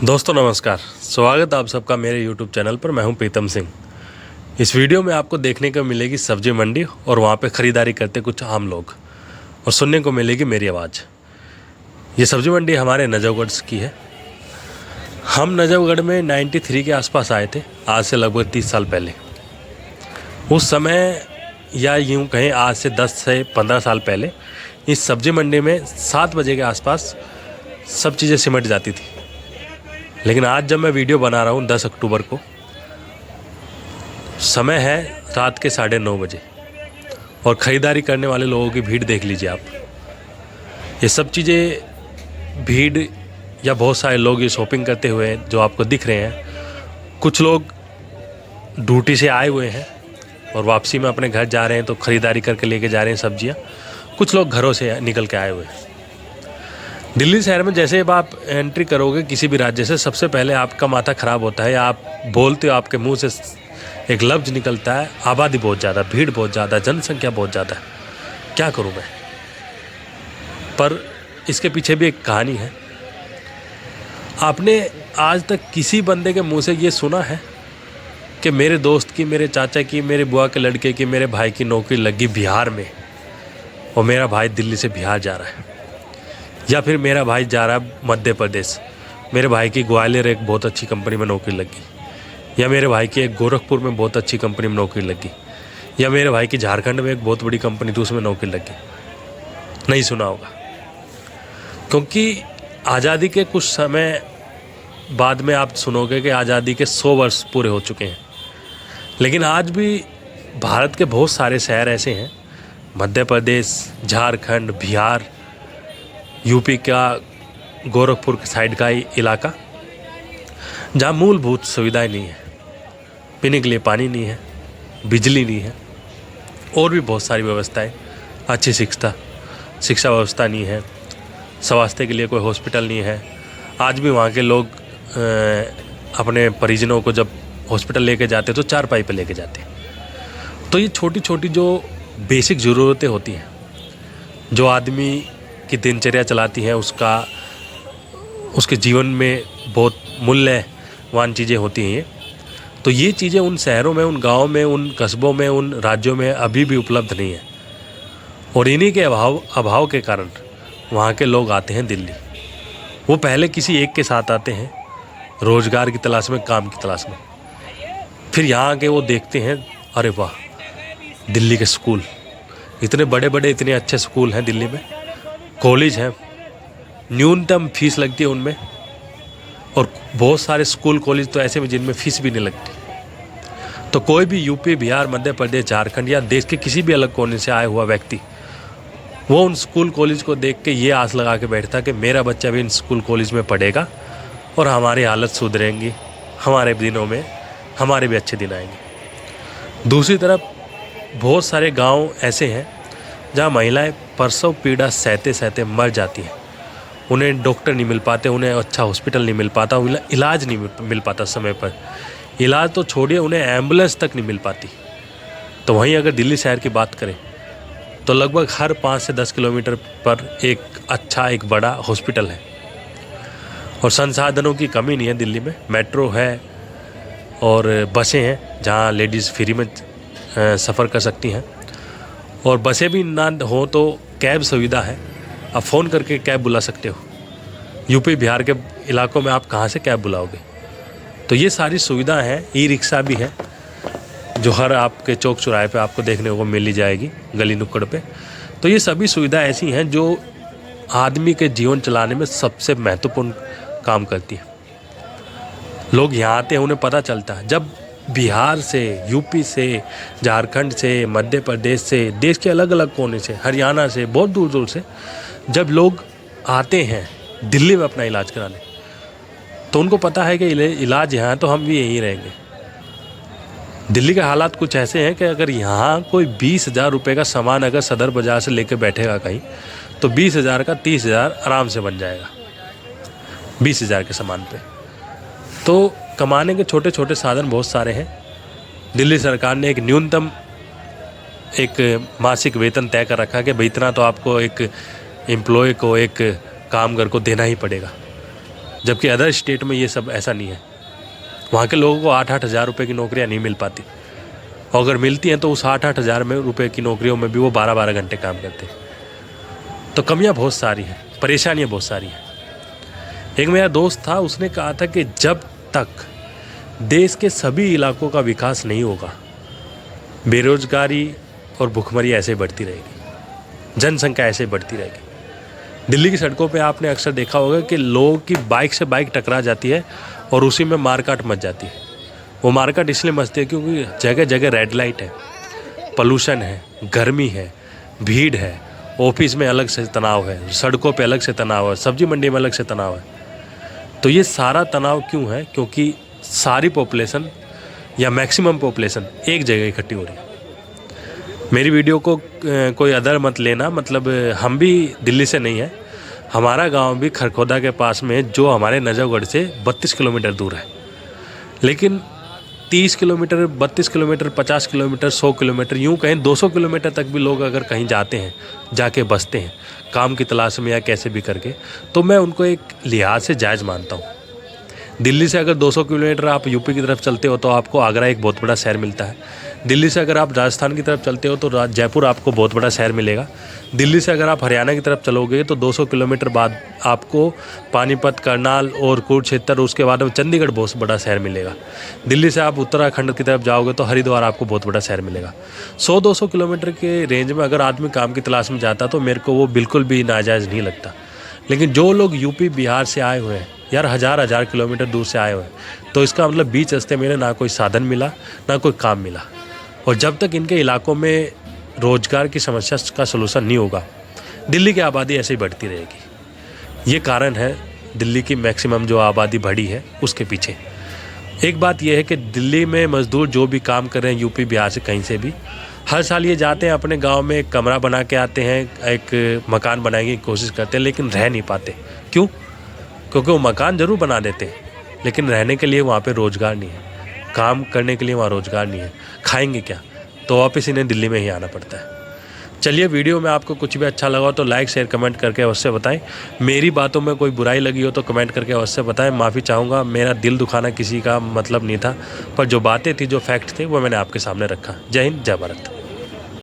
दोस्तों नमस्कार, स्वागत है आप सबका मेरे YouTube चैनल पर। मैं हूं प्रीतम सिंह। इस वीडियो में आपको देखने को मिलेगी सब्जी मंडी और वहां पे ख़रीदारी करते कुछ आम लोग, और सुनने को मिलेगी मेरी आवाज़। ये सब्जी मंडी हमारे नजफगढ़ की है। हम नजफगढ़ में 93 के आसपास आए थे, आज से लगभग 30 साल पहले। उस समय या यूँ कहें आज से 10 से 15 साल पहले इस सब्जी मंडी में 7 बजे के आसपास सब चीज़ें सिमट जाती थी। लेकिन आज जब मैं वीडियो बना रहा हूँ 10 अक्टूबर को, समय है रात के 9:30 बजे और ख़रीदारी करने वाले लोगों की भीड़ देख लीजिए आप। ये सब चीज़ें भीड़ या बहुत सारे लोग ये शॉपिंग करते हुए जो आपको दिख रहे हैं। कुछ लोग ड्यूटी से आए हुए हैं और वापसी में अपने घर जा रहे हैं, तो ख़रीदारी करके लेके जा रहे हैं सब्जियां। कुछ लोग घरों से निकल के आए हुए हैं। दिल्ली शहर में जैसे अब आप एंट्री करोगे किसी भी राज्य से, सबसे पहले आपका माथा ख़राब होता है। आप बोलते हो, आपके मुंह से एक लफ्ज़ निकलता है, आबादी बहुत ज़्यादा, भीड़ बहुत ज़्यादा, जनसंख्या बहुत ज़्यादा। क्या करूं मैं? पर इसके पीछे भी एक कहानी है। आपने आज तक किसी बंदे के मुंह से ये सुना है कि मेरे दोस्त की, मेरे चाचा की, मेरे बुआ के लड़के की, मेरे भाई की नौकरी लगी बिहार में और मेरा भाई दिल्ली से बिहार जा रहा है, या फिर मेरा भाई जा रहा है मध्य प्रदेश, मेरे भाई की ग्वालियर एक बहुत अच्छी कंपनी में नौकरी लगी, या मेरे भाई की एक गोरखपुर में बहुत अच्छी कंपनी में नौकरी लगी, या मेरे भाई की झारखंड में एक बहुत बड़ी कंपनी थी उसमें नौकरी लगी? नहीं सुना होगा, क्योंकि आज़ादी के कुछ समय बाद में आप सुनोगे कि आज़ादी के 100 वर्ष पूरे हो चुके हैं। लेकिन आज भी भारत के बहुत सारे शहर ऐसे हैं, मध्य प्रदेश, झारखंड, बिहार, यूपी का गोरखपुर के साइड का इलाका, जहाँ मूलभूत सुविधाएं नहीं है। पीने के लिए पानी नहीं है, बिजली नहीं है, और भी बहुत सारी व्यवस्थाएं, अच्छी शिक्षा व्यवस्था नहीं है, स्वास्थ्य के लिए कोई हॉस्पिटल नहीं है। आज भी वहाँ के लोग अपने परिजनों को जब हॉस्पिटल लेके जाते तो चारपाई पे लेके जाते। तो ये छोटी छोटी जो बेसिक ज़रूरतें होती हैं, जो आदमी की दिनचर्या चलाती हैं, उसके जीवन में बहुत मूल्यवान चीज़ें होती हैं। तो ये चीज़ें उन शहरों में, उन गाँव में, उन कस्बों में, उन राज्यों में अभी भी उपलब्ध नहीं है। और इन्हीं के अभाव के कारण वहाँ के लोग आते हैं दिल्ली। वो पहले किसी एक के साथ आते हैं, रोज़गार की तलाश में, काम की तलाश में। फिर यहाँ आके वो देखते हैं, अरे वाह, दिल्ली के स्कूल इतने बड़े बड़े, इतने अच्छे स्कूल हैं दिल्ली में, कॉलेज हैं, न्यूनतम फीस लगती है उनमें, और बहुत सारे स्कूल कॉलेज तो ऐसे में जिनमें फ़ीस भी नहीं लगती। तो कोई भी यूपी, बिहार, मध्य प्रदेश, झारखंड या देश के किसी भी अलग कोने से आया हुआ व्यक्ति, वो उन स्कूल कॉलेज को देख के ये आस लगा के बैठता कि मेरा बच्चा भी इन स्कूल कॉलेज में पढ़ेगा और हमारी हालत सुधरेंगी, हमारे दिनों में हमारे भी अच्छे दिन आएंगे। दूसरी तरफ बहुत सारे गांव ऐसे हैं जहां महिलाएं प्रसव पीड़ा सहते सहते मर जाती हैं। उन्हें डॉक्टर नहीं मिल पाते, उन्हें अच्छा हॉस्पिटल नहीं मिल पाता, इलाज नहीं मिल पाता समय पर। इलाज तो छोड़िए, उन्हें एम्बुलेंस तक नहीं मिल पाती। तो वहीं अगर दिल्ली शहर की बात करें तो लगभग हर 5 से 10 किलोमीटर पर एक अच्छा, एक बड़ा हॉस्पिटल है। और संसाधनों की कमी नहीं है दिल्ली में। मेट्रो है और बसें हैं जहां लेडीज़ फ्री में सफ़र कर सकती हैं, और बसें भी ना हो तो कैब सुविधा है, आप फ़ोन करके कैब बुला सकते हो। यूपी बिहार के इलाकों में आप कहाँ से कैब बुलाओगे? तो ये सारी सुविधा हैं। ई रिक्शा भी है जो हर आपके चौक चौराहे पे आपको देखने को मिल ही जाएगी, गली नुक्कड़ पे। तो ये सभी सुविधा ऐसी हैं जो आदमी के जीवन चलाने में सबसे महत्वपूर्ण काम करती है। लोग यहाँ आते हैं, उन्हें पता चलता है। जब बिहार से, यूपी से, झारखंड से, मध्य प्रदेश से, देश के अलग अलग कोने से, हरियाणा से, बहुत दूर दूर से जब लोग आते हैं दिल्ली में अपना इलाज कराने, तो उनको पता है कि इलाज यहाँ है तो हम भी यहीं रहेंगे। दिल्ली के हालात कुछ ऐसे हैं कि अगर यहाँ कोई 20,000 रुपये का सामान अगर सदर बाज़ार से लेकर बैठेगा कहीं, तो 20,000 का 30,000 आराम से बन जाएगा 20,000 के सामान पे। तो कमाने के छोटे छोटे साधन बहुत सारे हैं। दिल्ली सरकार ने एक न्यूनतम एक मासिक वेतन तय कर रखा कि भाई इतना तो आपको एक एम्प्लॉय को, एक कामगार को देना ही पड़ेगा। जबकि अदर स्टेट में ये सब ऐसा नहीं है। वहाँ के लोगों को 8-8 हज़ार रुपये की नौकरियाँ नहीं मिल पाती, और अगर मिलती हैं तो उस 8-8 हज़ार रुपये की नौकरियों में भी वो 12-12 घंटे काम करते हैं। तो कमियाँ बहुत सारी हैं, परेशानियाँ बहुत सारी हैं। एक मेरा दोस्त था, उसने कहा था कि जब तक देश के सभी इलाकों का विकास नहीं होगा, बेरोजगारी और भुखमरी ऐसे बढ़ती रहेगी, जनसंख्या ऐसे बढ़ती रहेगी। दिल्ली की सड़कों पे आपने अक्सर देखा होगा कि लोगों की बाइक से बाइक टकरा जाती है और उसी में मारकाट मच जाती है। वो मारकाट इसलिए मचती है क्योंकि जगह जगह रेड लाइट है, पोल्यूशन है, गर्मी है, भीड़ है, ऑफिस में अलग से तनाव है, सड़कों पे अलग से तनाव है, सब्जी मंडी में अलग से तनाव है। तो ये सारा तनाव क्यों है? क्योंकि सारी पॉपुलेशन या मैक्सिमम पॉपुलेशन एक जगह इकट्ठी हो रही है। मेरी वीडियो को कोई अदर मत लेना, मतलब हम भी दिल्ली से नहीं है, हमारा गांव भी खरखोदा के पास में, जो हमारे नजफगढ़ से 32 किलोमीटर दूर है। लेकिन 30 किलोमीटर, 32 किलोमीटर, 50 किलोमीटर, 100 किलोमीटर, यूँ कहें 200 किलोमीटर तक भी लोग अगर कहीं जाते हैं, जाके बसते हैं काम की तलाश में या कैसे भी करके, तो मैं उनको एक लिहाज से जायज़ मानता हूँ। दिल्ली से अगर 200 किलोमीटर आप यूपी की तरफ चलते हो तो आपको आगरा एक बहुत बड़ा शहर मिलता है। दिल्ली से अगर आप राजस्थान की तरफ चलते हो तो जयपुर आपको बहुत बड़ा शहर मिलेगा। दिल्ली से अगर आप हरियाणा की तरफ चलोगे तो 200 किलोमीटर बाद आपको पानीपत, करनाल और कुरुक्षेत्र, उसके बाद में चंडीगढ़ बहुत बड़ा शहर मिलेगा। दिल्ली से आप उत्तराखंड की तरफ जाओगे तो हरिद्वार आपको बहुत बड़ा शहर मिलेगा। 100-200 किलोमीटर के रेंज में अगर आदमी काम की तलाश में जाता तो मेरे को वो बिल्कुल भी नाजायज़ नहीं लगता। लेकिन जो लोग यूपी, बिहार से आए हुए हैं यार, हज़ार किलोमीटर दूर से आए हुए हैं, तो इसका मतलब बीच रास्ते में ना कोई साधन मिला, ना कोई काम मिला। और जब तक इनके इलाकों में रोज़गार की समस्या का सलूशन नहीं होगा, दिल्ली की आबादी ऐसे ही बढ़ती रहेगी। ये कारण है दिल्ली की मैक्सिमम जो आबादी बढ़ी है उसके पीछे। एक बात यह है कि दिल्ली में मज़दूर जो भी काम कर रहे हैं यूपी, बिहार से कहीं से भी, हर साल ये जाते हैं अपने गांव में एक कमरा बना के आते हैं, एक मकान बनाने की कोशिश करते हैं, लेकिन रह नहीं पाते। क्यों? क्योंकि वो मकान ज़रूर बना देते हैं, लेकिन रहने के लिए वहाँ पे रोज़गार नहीं है, काम करने के लिए वहाँ रोज़गार नहीं है, खाएंगे क्या? तो वापस इन्हें दिल्ली में ही आना पड़ता है। चलिए, वीडियो में आपको कुछ भी अच्छा लगा हो तो लाइक, शेयर, कमेंट करके अवश्य बताएं। मेरी बातों में कोई बुराई लगी हो तो कमेंट करके अवश्य बताएं। माफ़ी चाहूँगा, मेरा दिल दुखाना किसी का मतलब नहीं था, पर जो बातें थी, जो फैक्ट थे, वो मैंने आपके सामने रखा। जय हिंद, जय भारत।